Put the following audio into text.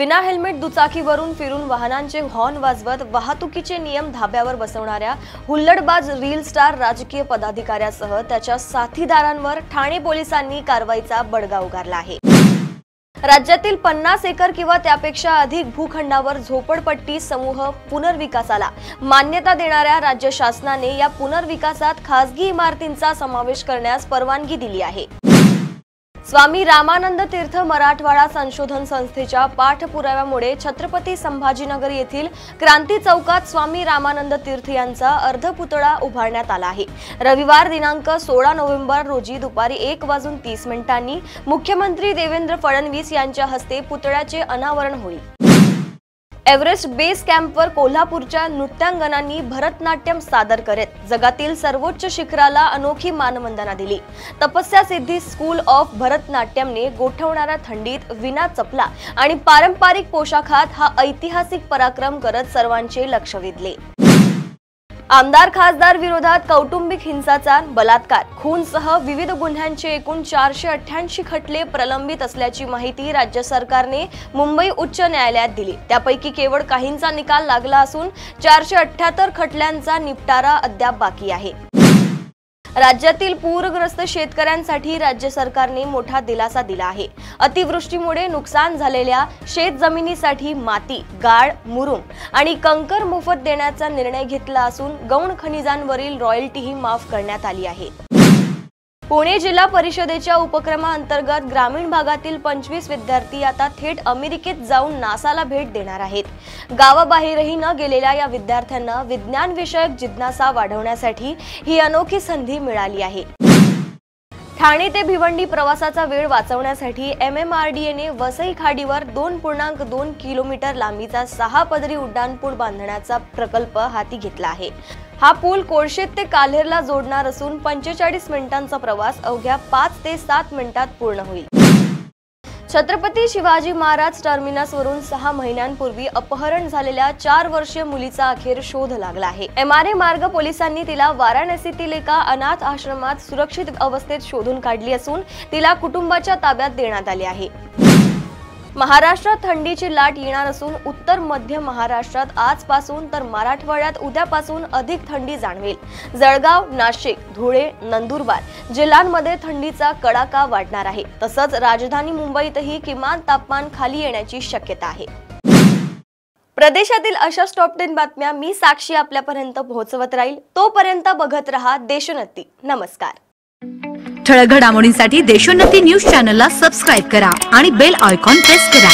विना हेल्मेट दुचाकीवरून फिरून वाहनांचे हॉर्न वाजवत वाहतुकीचे नियम धाब्यावर बसवणाऱ्या हुल्लडबाज रील स्टार राजकीय पदाधिकाऱ्यासह त्याच्या साथीदारांवर ठाणे पोलिसांनी कारवाईचा बडगा उगारला आहे। राज्यातील 50 एकर किंवा त्यापेक्षा अधिक भूखंडावर झोपडपट्टी समूह पुनर्विकासाला मान्यता देणाऱ्या राज्य शासनाने या पुनर्विकासात खासगी इमारतींचा समावेश करण्यास परवानगी दिली आहे। स्वामी रामानंद तीर्थ मराठवाडा संशोधन संस्थेच्या पाठपुराव्यामुळे छत्रपती संभाजीनगर येथील क्रांती चौकात स्वामी रामानंद तीर्थ यांचा अर्धपुतळा उभारण्यात आला आहे। रविवार दिनांक 16 नोव्हेंबर रोजी दुपारी 1:30 मुख्यमंत्री देवेंद्र फडणवीस यांच्या हस्ते पुतळ्याचे अनावरण होईल। एव्हरेस्ट बेस कॅम्पवर कोल्हापूरच्या नृत्यांगनांनी भरतनाट्यम सादर करत जगातील सर्वोच्च शिखराला अनोखी मानवंदना दिली। तपस्या सिद्धी स्कूल ऑफ भरतनाट्यमने गोठवणाऱ्या थंडीत विना चपला आणि पारंपरिक पोशाखात हा ऐतिहासिक पराक्रम करत सर्वांचे लक्ष वेधले। आमदार खासदार विरोधात कौटुंबिक हिंसाचार, बलात्कार, खूनसह विविध गुन्ह्यांचे एकूण 488 खटले प्रलंबित असल्याची माहिती राज्य सरकारने मुंबई उच्च न्यायालयात दिली। त्यापैकी केवळ काहींचा निकाल लागला असून 478 खटल्यांचा निपटारा अद्याप बाकी आहे। राज्यातील पूरग्रस्त शेतकऱ्यांसाठी राज्य सरकारने मोठा दिलासा दिला आहे। अतिवृष्टीमुळे नुकसान झालेल्या शेतजमिनीसाठी माती, गाळ, मुरुम आणि कंकर मोफत देण्याचा निर्णय घेतला असून गौण खनिजांवरील रॉयल्टीही माफ करण्यात आली आहे। पुणे जिल्हा परिषदेच्या उपक्रमाअंतर्गत ग्रामीण भागातील 25 विद्यार्थी आता थेट अमेरिकेत जाऊन नासाला भेट देणार आहेत। गावाबाहेरही न गेलेल्या या विद्यार्थ्यांना विज्ञान विषयक जिज्ञासा वाढवण्यासाठी ही अनोखी संधी मिळाली आहे। ठाणे ते भिवंडी प्रवासाचा वेळ वाचवण्यासाठी MMRDAने वसई खाडीवर 2.2 किलोमीटर लांबीचा 6 पदरी उड्डाणपूल बांधण्याचा प्रकल्प हाती घेतला आहे। हा पूल कोळशेत ते काल्हेरला जोडणार असून 45 मिनिटांचा प्रवास अवघ्या 5 ते 7 मिनिटात पूर्ण होईल। छत्रपती शिवाजी महाराज टर्मिनसवरून 6 महिन्यांपूर्वी अपहरण झालेल्या 4 वर्षीय मुलीचा अखेर शोध लागला आहे। MRA मार्ग पोलिसांनी तिला वाराणसीतील एका अनाथ आश्रमात सुरक्षित अवस्थेत शोधून काढली असून तिला कुटुंबाच्या ताब्यात देण्यात आले आहे। महाराष्ट्रात थंडीची लाट येणार असून उत्तर मध्य महाराष्ट्रात आजपासून तर मराठवाड्यात उद्यापासून अधिक थंडी जाणवेल। जळगाव, नाशिक, धुळे, नंदुरबार जिल्ह्यांमध्ये थंडीचा कडाका वाढणार आहे। तसंच राजधानी मुंबईतही किमान तापमान खाली येण्याची शक्यता आहे। प्रदेशातील अशाच टॉप 10 बातम्या मी साक्षी आपल्यापर्यंत पोहोचवत राहील। तोपर्यंत बघत रहा देशोन्नती। नमस्कार। ठळक घडामोडींसाठी देशोन्नती न्यूज चॅनलला सबस्क्राइब करा आणि बेल आयकॉन प्रेस करा।